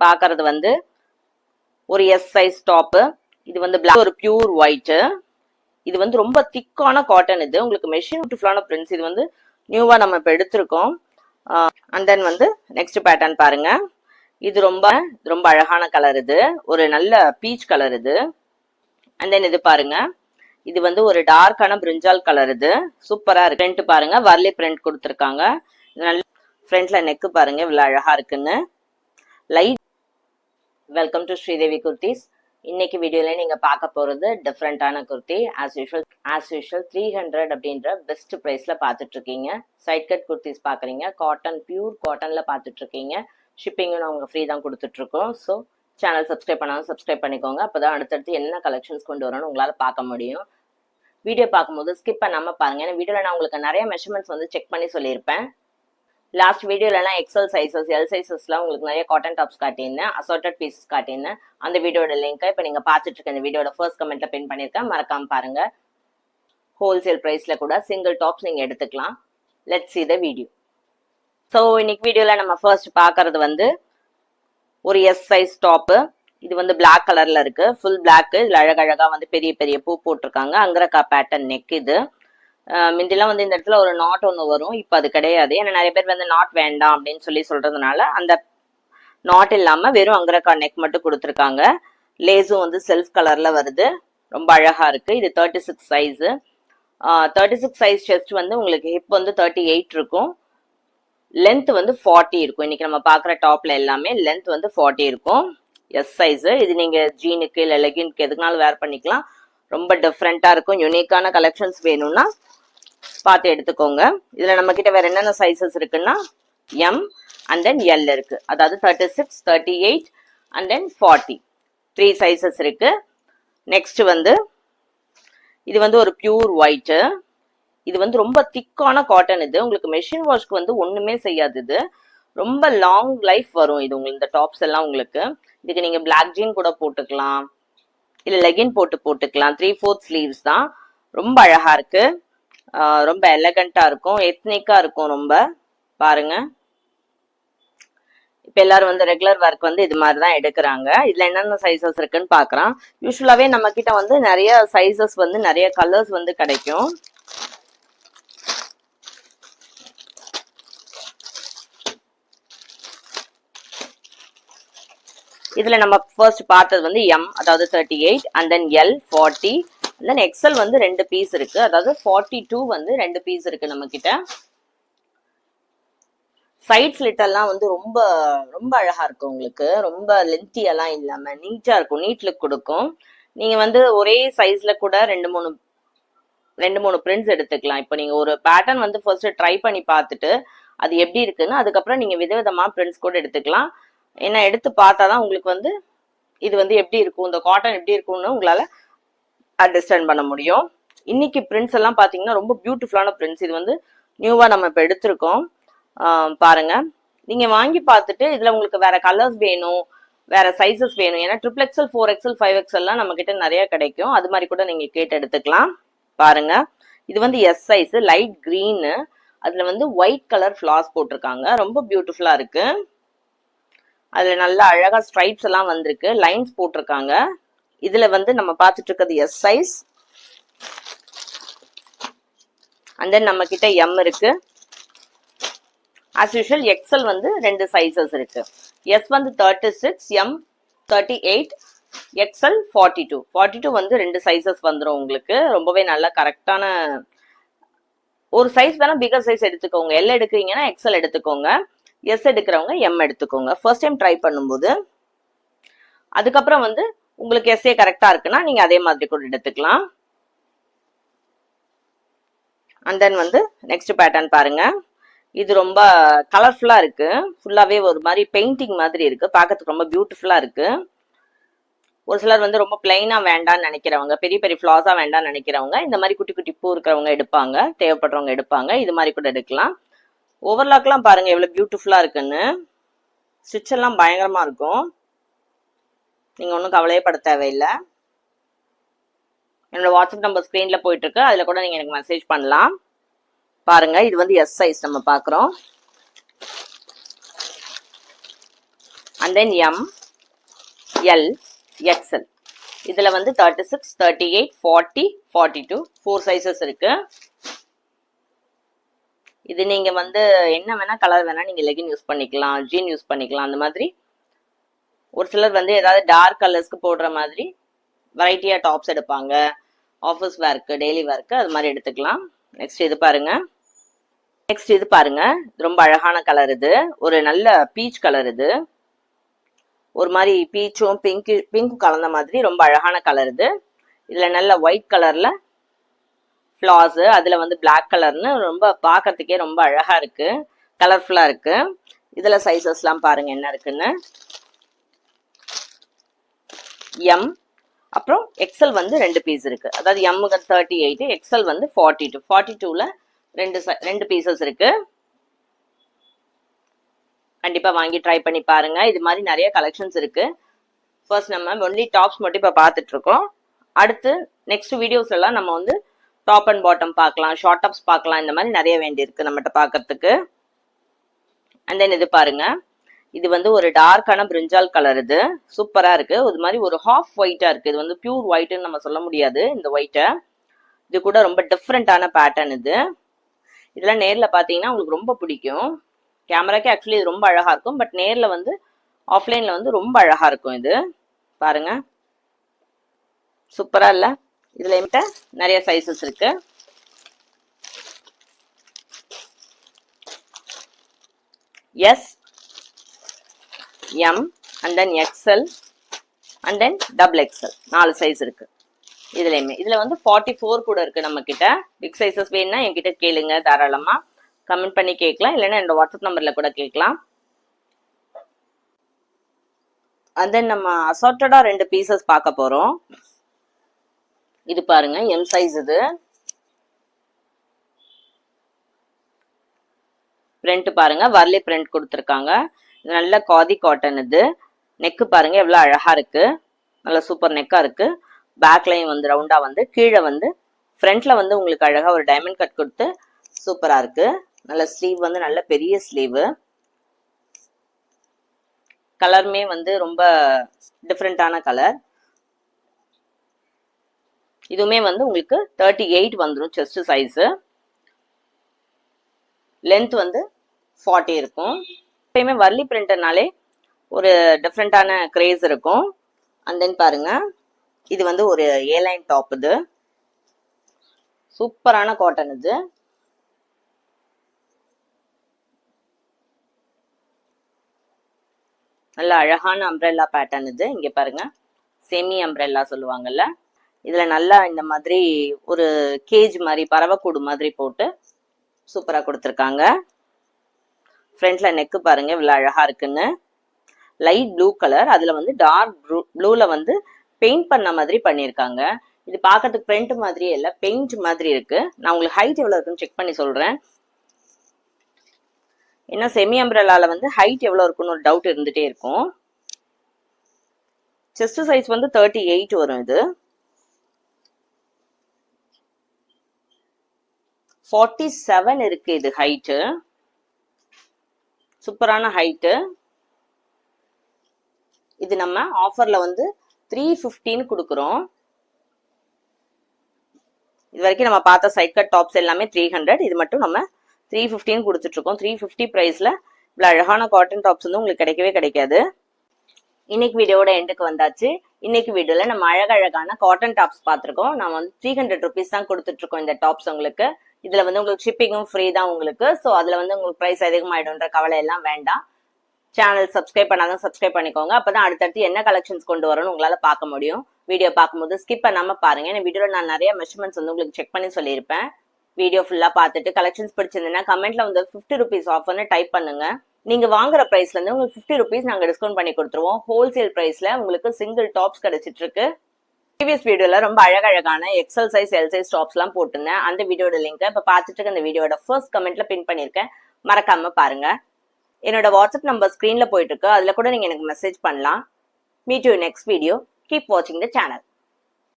பார்க்கறது வந்து ஒரு எஸ் சைஸ் டாப்பு. இது வந்து பிளாக், ஒரு பியூர் ஒயிட். இது வந்து ரொம்ப திக்கான காட்டன். இது உங்களுக்கு மெஷின் பியூட்டிஃபுல்லான பிரிண்ட்ஸ். இது வந்து நியூவா நம்ம இப்போ எடுத்திருக்கோம். அண்ட் தென் வந்து நெக்ஸ்ட் பேட்டர்ன் பாருங்க. இது ரொம்ப ரொம்ப அழகான கலர். இது ஒரு நல்ல பீச் கலர் இது. அண்ட் தென் இது பாருங்க, இது வந்து ஒரு டார்க்கான பிரிஞ்சால் கலர். இது சூப்பரா இருக்கு. பிரிண்ட் பாருங்க, வர்லி பிரிண்ட் கொடுத்துருக்காங்க. நல்ல ஃப்ரண்ட்ல நெக் பாருங்க இவ்வளவு அழகா இருக்குன்னு. Light. Welcome to Sridevi kurtis. இன்னைக்கு வீடியோல நீங்க பார்க்க போறது டிஃப்ரெண்டான குர்த்தி. ஆஸ் யூஷுவல் 300 அப்படின்ற பெஸ்ட் பிரைஸ்ல பார்த்துட்டு இருக்கீங்க. சைட் கட் குர்த்திஸ் பாக்குறீங்க, காட்டன் பியூர் காட்டன்ல பார்த்துட்டு இருக்கீங்க. ஷிப்பிங்கும் நாங்க ஃப்ரீ தான் கொடுத்துட்டு இருக்கோம். ஸோ சேனல் சப்ஸ்கிரைப் பண்ணாலும் சப்ஸ்கிரைப் பண்ணிக்கோங்க. அப்பதான் அடுத்தடுத்து என்ன கலெக்ஷன்ஸ் கொண்டு வரணும்னு உங்களால பார்க்க முடியும். வீடியோ பார்க்கும்போது ஸ்கிப் பண்ணாம பாருங்க. ஏன்னா வீடியோல நான் உங்களுக்கு நிறைய மெஷர்மெண்ட்ஸ் வந்து செக் பண்ணி சொல்லியிருப்பேன். லாஸ்ட் வீடியோலாம் எக்ஸல் சைசஸ், எல் சைசஸ்லாம் உங்களுக்கு நிறைய காட்டன் டாப்ஸ் காட்டியிருந்தேன், அசார்ட்டட் பீசஸ் காட்டியிருந்தேன். அந்த வீடியோட லிங்க் இப்போ நீங்க பார்த்துட்டு இருக்க இந்த வீடியோட ஃபர்ஸ்ட் கமெண்ட்ல பின் பண்ணியிருக்கேன், மறக்காம பாருங்க. ஹோல்சேல் பிரைஸ்ல கூட சிங்கிள் டாப்ஸ் நீங்க எடுத்துக்கலாம். Let's see the video. So இன்னைக்கு வீடியோல நம்ம ஃபர்ஸ்ட் பார்க்கறது வந்து ஒரு எஸ் சைஸ் டாப்பு. இது வந்து பிளாக் கலர்ல இருக்கு, ஃபுல் பிளாக். இதுல அழகழகா வந்து பெரிய பெரிய பூ போட்டிருக்காங்க. அங்கரக்கா பேட்டர்ன் நெக். இது முந்திலாம் வந்து இந்த இடத்துல ஒரு நாட் ஒன்று வரும், இப்போ அது கிடையாது. ஏன்னா நிறைய பேர் வந்து நாட் வேண்டாம் அப்படின்னு சொல்லி சொல்றதுனால அந்த நாட் இல்லாம வெறும் அங்கரக்கா நெக் மட்டும் கொடுத்துருக்காங்க. லேஸும் வந்து செல்ஃப் கலர்ல வருது, ரொம்ப அழகா இருக்கு. இது 36 சைஸ். 36 சைஸ் செஸ்ட் வந்து உங்களுக்கு ஹிப் வந்து 38 இருக்கும், லென்த் வந்து 40 இருக்கும். இன்னைக்கு நம்ம பாக்குற டாப்ல எல்லாமே லென்த் வந்து 40 இருக்கும். S size. இது நீங்க ஜீனுக்கு இல்ல லெகின்க்கு எதுக்குனாலும் வேர் பண்ணிக்கலாம். ரொம்ப டிஃப்ரெண்டா இருக்கும். யூனிக்கான கலெக்ஷன்ஸ் வேணும்னா பார்த்து எடுத்துக்கோங்க. இதுல நம்ம கிட்ட வேற என்னென்ன சைசஸ் இருக்குன்னா எம் அண்ட் தென் எல் இருக்கு. அதாவது 36, 38 அண்ட் தென் 40, 3 சைசஸ் இருக்கு. நெக்ஸ்ட் வந்து இது வந்து ஒரு பியூர் ஒயிட். இது வந்து ரொம்ப திக்கான காட்டன். இது உங்களுக்கு மெஷின் வாஷ்க்கு வந்து ஒண்ணுமே செய்யாது. இது ரொம்ப லாங் லைஃப் வரும். இது உங்களுக்கு இந்த டாப்ஸ் எல்லாம் உங்களுக்கு இதுக்கு நீங்க பிளாக் ஜீன் கூட போட்டுக்கலாம், இல்ல லெகின் போட்டுக்கலாம். 3/4 ஸ்லீவ்ஸ் தான். ரொம்ப அழகா இருக்கு, ரொம்ப எலகண்டா இருக்கும், எத்னிக்கா இருக்கும் ரொம்ப. பாருங்க, இப்ப எல்லாரும் வந்து ரெகுலர் ஒர்க் வந்து இது மாதிரி தான் எடுக்கிறாங்க. இதுல என்னென்ன சைசஸ் இருக்குன்னு பாக்குறோம். யூஸ்வலாவே நம்ம கிட்ட வந்து நிறைய சைசஸ் வந்து நிறைய கலர்ஸ் வந்து கிடைக்கும். இதுல நம்ம ஃபர்ஸ்ட் பார்த்தது வந்து எம், அதாவது 38, and then L 40, and then XL வந்து 2 பீஸ் இருக்கு, அதாவது 42 வந்து 2 பீஸ் இருக்கு நம்ம கிட்ட. சைட் ஸ்லிட் எல்லாம் வந்து ரொம்ப ரொம்ப அழகா இருக்கும் உங்களுக்கு. ரொம்ப லென்த்தி எல்லாம் இல்லாம நீட்டா இருக்கும், நீட் லுக் கொடுக்கும். நீங்க வந்து ஒரே சைஸ்ல கூட ரெண்டு மூணு பிரிண்ட்ஸ் எடுத்துக்கலாம். இப்போ நீங்க ஒரு பேட்டர்ன் வந்து ஃபர்ஸ்ட் ட்ரை பண்ணி பார்த்துட்டு அது எப்படி இருக்குன்னு அதுக்கப்புறம் நீங்க விதவிதமா பிரிண்ட்ஸ் கூட எடுத்துக்கலாம். ஏன்னா எடுத்து பார்த்தாதான் உங்களுக்கு வந்து இது வந்து எப்படி இருக்கும், இந்த காட்டன் எப்படி இருக்கும்னு உங்களால அண்டர்ஸ்டாண்ட் பண்ண முடியும். இன்னைக்கு பிரிண்ட்ஸ் எல்லாம் பாத்தீங்கன்னா ரொம்ப பியூட்டிஃபுல்லான பிரிண்ட்ஸ். இது வந்து நியூவா நம்ம இப்ப எடுத்திருக்கோம். பாருங்க, நீங்க வாங்கி பார்த்துட்டு இதுல உங்களுக்கு வேற கலர்ஸ் வேணும், வேற சைசஸ் வேணும். ஏன்னா XXL, 4XL, 5XL எல்லாம் நம்ம கிட்ட நிறைய கிடைக்கும். அது மாதிரி கூட நீங்க கேட்டு எடுத்துக்கலாம். பாருங்க, இது வந்து எஸ் சைஸ், லைட் கிரீன். அதுல வந்து ஒயிட் கலர் ஃபிளார்ஸ் போட்டிருக்காங்க, ரொம்ப பியூட்டிஃபுல்லா இருக்கு. அதுல நல்லா அழகா ஸ்ட்ரைப்ஸ் எல்லாம் வந்திருக்கு, லைன்ஸ் போட்டிருக்காங்க. இதுல வந்து நம்ம பார்த்துட்டு இருக்கிறது எஸ் சைஸ். அண்ட் தென் நம்ம கிட்ட எம் இருக்கு. ஆஸ் யூஷுவல் எக்ஸ்எல் வந்து 2 சைசஸ் இருக்கு. எஸ் வந்து 36, எம் 38, எக்ஸ்எல் 42. 42 வந்து 2 சைசஸ் வந்துடும் உங்களுக்கு. ரொம்பவே நல்ல கரெக்டான ஒரு சைஸ் வேணா பிகர் சைஸ் எடுத்துக்கோங்க. எல் எடுக்கிறீங்கன்னா எக்ஸ்எல் எடுத்துக்கோங்க, எஸ் எடுக்கிறவங்க எம் எடுத்துக்கோங்க ஃபர்ஸ்ட் டைம் ட்ரை பண்ணும்போது. அதுக்கப்புறம் வந்து உங்களுக்கு எஸ்ஏ கரெக்டா இருக்குன்னா நீங்க அதே மாதிரி கூட எடுத்துக்கலாம். அண்ட் தென் வந்து நெக்ஸ்ட் பேட்டர்ன் பாருங்க. இது ரொம்ப கலர்ஃபுல்லா இருக்கு, ஃபுல்லாவே ஒரு மாதிரி பெயிண்டிங் மாதிரி இருக்கு, பார்க்கறதுக்கு ரொம்ப பியூட்டிஃபுல்லா இருக்கு. ஒரு சிலர் வந்து ரொம்ப பிளைனா வேண்டாம்னு நினைக்கிறவங்க, பெரிய பெரிய ஃபிளாஸா வேண்டாம்னு நினைக்கிறவங்க இந்த மாதிரி குட்டி குட்டி பூ இருக்கிறவங்க எடுப்பாங்க, தேவைப்படுறவங்க எடுப்பாங்க. இது மாதிரி கூட எடுக்கலாம். ஓவர்லாக்லாம் பாருங்க எவ்வளவு பியூட்டிஃபுல்லா இருக்குன்னு. ஸ்டிச் எல்லாம் பயங்கரமா இருக்கும், நீங்க ஒன்றும் கவலையே பட தேவையில்லை. என்னோட வாட்ஸ்அப் நம்பர் ஸ்கிரீன்ல போயிட்டு இருக்கு, அதுல கூட நீங்க எனக்கு மெசேஜ் பண்ணலாம். பாருங்க, இது வந்து எஸ் சைஸ் நம்ம பாக்குறோம். And then M, L, XL. இதுல வந்து 36, 38, 40, 42 4 சைசஸ் இருக்கு. இது நீங்க வந்து என்ன வேணா கலர் வேணா நீங்க லெகின் யூஸ் பண்ணிக்கலாம், ஜீன் யூஸ் பண்ணிக்கலாம். அந்த மாதிரி ஒரு சிலர் வந்து ஏதாவது டார்க் கலர்ஸ்க்கு போடுற மாதிரி வெரைட்டியா டாப்ஸ் எடுப்பாங்க, ஆஃபீஸ் வேர்க்கு, டெய்லி வேர்க்கு, அது மாதிரி எடுத்துக்கலாம். நெக்ஸ்ட் இது பாருங்க. நெக்ஸ்ட் இது பாருங்க, ரொம்ப அழகான கலர். இது ஒரு நல்ல பீச் கலர். இது ஒரு மாதிரி பீச்சும் பிங்க் கலந்த மாதிரி ரொம்ப அழகான கலர். இது இதுல நல்ல ஒயிட் கலர்ல ஃபிளார்ஸ், அதுல வந்து பிளாக் கலர்னு ரொம்ப பார்க்கறதுக்கே ரொம்ப அழகா இருக்கு, கலர்ஃபுல்லா இருக்கு. இதுல சைசஸ்லாம் பாருங்க என்ன இருக்குன்னு. எம் அப்புறம் எக்ஸ்எல் வந்து 2 பீஸ் இருக்கு. அதாவது எம்முக்கு 38, எக்ஸ்எல் வந்து 42. 42ல ரெண்டு பீசஸ் இருக்கு. கண்டிப்பா வாங்கி ட்ரை பண்ணி பாருங்க. இது மாதிரி நிறைய கலெக்ஷன்ஸ் இருக்கு. ஃபர்ஸ்ட் நம்ம ஒன்லி டாப்ஸ் மட்டும் இப்ப பார்த்துட்டு இருக்கோம். அடுத்து நெக்ஸ்ட் வீடியோஸ் எல்லாம் நம்ம வந்து டாப் அண்ட் பாட்டம் பார்க்கலாம், ஷார்ட் டாப்ஸ் பார்க்கலாம். இந்த மாதிரி நிறைய வேண்டி இருக்கு நம்மகிட்ட பார்க்கறதுக்கு. அண்ட் தென் இது பாருங்க, இது வந்து ஒரு டார்க்கான பிரிஞ்சால் கலர். இது சூப்பரா இருக்கு. இது மாதிரி ஒரு ஹாஃப் ஒயிட்டா இருக்கு. இது வந்து பியூர் ஒயிட்னு நம்ம சொல்ல முடியாது இந்த ஒயிட்டை. இது கூட ரொம்ப டிஃப்ரெண்டான பேட்டர்ன். இது இதெல்லாம் நேர்ல பாத்தீங்கன்னா உங்களுக்கு ரொம்ப பிடிக்கும். கேமராக்கே ஆக்சுவலி இது ரொம்ப அழகா இருக்கும், பட் நேர்ல வந்து ஆஃப்லைன்ல வந்து ரொம்ப அழகா இருக்கும். இது பாருங்க, சூப்பரா இல்ல? இதுல என்கிட்ட நிறைய சைசஸ் இருக்கு. S, M, and then XL, and then double XL 4 size இருக்கு இதுலயுமே. இதுல வந்து 44 கூட இருக்கு நம்ம கிட்ட. பிக் சைசஸ் வேணும்னா என்கிட்ட கேளுங்க, தாராளமா கமெண்ட் பண்ணி கேட்கலாம், இல்லைன்னா என்னோட வாட்ஸ்அப் நம்பர்ல கூட கேட்கலாம். அண்ட் தென் நம்ம அசார்ட்டடா 2 பீசஸ் பார்க்க போறோம். இது பாருங்க, எம் சைஸ். இது பிரிண்ட் பாருங்க, வர்லி பிரிண்ட் கொடுத்துருக்காங்க. இது நல்ல காதி காட்டன். இது நெக்கு பாருங்க எவ்வளவு அழகா இருக்கு, நல்ல சூப்பர் நெக்கா இருக்கு. பேக்லையும் வந்து ரவுண்டா வந்து, கீழே வந்து ஃப்ரண்ட்ல வந்து உங்களுக்கு அழகா ஒரு டைமண்ட் கட் கொடுத்து சூப்பரா இருக்கு. நல்ல ஸ்லீவ் வந்து நல்ல பெரிய ஸ்லீவ். கலருமே வந்து ரொம்ப டிஃப்ரெண்டான கலர். இதுவுமே வந்து உங்களுக்கு 38 வந்துடும் செஸ்ட் சைஸ். லென்த் வந்து 40 இருக்கும். எப்பயுமே வர்லி பிரிண்டர்னாலே ஒரு டிஃப்ரெண்டான கிரேஸ் இருக்கும். அண்ட் தென் பாருங்க, இது வந்து ஒரு ஏலைன் டாப். இது சூப்பரான காட்டன். இது நல்ல அழகான அம்ப்ரெல்லா பேட்டர்ன். இது இங்க பாருங்க, செமி அம்ப்ரெல்லா சொல்லுவாங்கல்ல. இதுல நல்லா இந்த மாதிரி ஒரு கேஜ் மாதிரி பறவைக்கூடு மாதிரி போட்டு சூப்பரா கொடுத்துருக்காங்க. ஃப்ரண்ட்ல நெக்கு பாருங்க இவ்வளவு அழகா இருக்குன்னு. லைட் ப்ளூ கலர், அதுல வந்து டார்க் ப்ளூல வந்து பெயிண்ட் பண்ண மாதிரி பண்ணிருக்காங்க. இது பார்க்கறதுக்கு பிரிண்ட் மாதிரியே இல்ல, பெயிண்ட் மாதிரி இருக்கு. நான் உங்களுக்கு ஹைட் எவ்வளவு இருக்குன்னு செக் பண்ணி சொல்றேன். ஏன்னா செமி அம்ப்ரெல்லால வந்து ஹைட் எவ்வளவு இருக்குன்னு ஒரு டவுட் இருந்துட்டே இருக்கும். செஸ்ட் சைஸ் வந்து 38 வரும். இது 47 இருக்கு. இது ஹைட்டு சூப்பரான ஹைட்டு. இது நம்ம ஆஃபர்ல வந்து 315 கொடுக்குறோம். இது வரைக்கும் நம்ம பார்த்த சைட் கட் டாப்ஸ் எல்லாமே 300, இது மட்டும் நம்ம 315 கொடுத்துட்டு இருக்கோம். 350 பிரைஸ்ல இவ்வளவு அழகான காட்டன் டாப்ஸ் வந்து உங்களுக்கு கிடைக்கவே கிடைக்காது. இன்னைக்கு வீடியோட எண்டுக்கு வந்தாச்சு. இன்னைக்கு வீடியோல நம்ம அழகழகான காட்டன் டாப்ஸ் பார்த்திருக்கோம். நம்ம வந்து 300 ருபீஸ் தான் கொடுத்துட்டு இருக்கோம் இந்த டாப்ஸ் உங்களுக்கு. இதுல வந்து உங்களுக்கு ஷிப்பிங்கும் ஃப்ரீ தான் உங்களுக்கு. ஸோ அதுல வந்து உங்களுக்கு பிரைஸ் அதிகமாயிடும்ன்ற கவலை எல்லாம் வேண்டாம். சேனல் சப்ஸ்கிரைப் பண்ணாதான் சப்ஸ்கிரைப் பண்ணிக்கோங்க. அப்பதான் அடுத்தடுத்து என்ன கலெக்ஷன்ஸ் கொண்டு வரணும்னு உங்களால பார்க்க முடியும். வீடியோ பார்க்கும்போது ஸ்கிப் பண்ணாம பாருங்க. ஏன்னா வீடியோல நான் நிறைய மெஷர்மெண்ட்ஸ் வந்து உங்களுக்கு செக் பண்ணி சொல்லியிருப்பேன். வீடியோ ஃபுல்லா பார்த்துட்டு கலெக்ஷன்ஸ் பிடிச்சிருந்ததுன்னா கமெண்ட்ல வந்து 50 ருபீஸ் ஆஃபர்னு டைப் பண்ணுங்க. நீங்க வாங்குற பிரைஸ்ல இருந்து உங்களுக்கு 50 ருபீஸ் நாங்க டிஸ்கவுண்ட் பண்ணி கொடுத்துருவோம். ஹோல்சேல் பிரைஸ்ல உங்களுக்கு சிங்கிள் டாப்ஸ் கிடைச்சிட்டு இருக்கு. ப்ரீவியஸ் வீடியோல ரொம்ப அழகழகான XL size, L size tops எல்லாம் போட்டிருந்தேன். அந்த வீடியோட லிங்க் இப்ப பார்த்துட்டு இருக்க அந்த வீடியோட ஃபர்ஸ்ட் கமெண்ட்ல பின் பண்ணிருக்கேன், மறக்காம பாருங்க. என்னோட வாட்ஸ்அப் நம்பர் ஸ்கிரீன்ல போயிட்டு இருக்கு, அதுல கூட நீங்க எனக்கு மெசேஜ் பண்ணலாம். Meet you next video. Keep வாட்சிங் த சேனல்.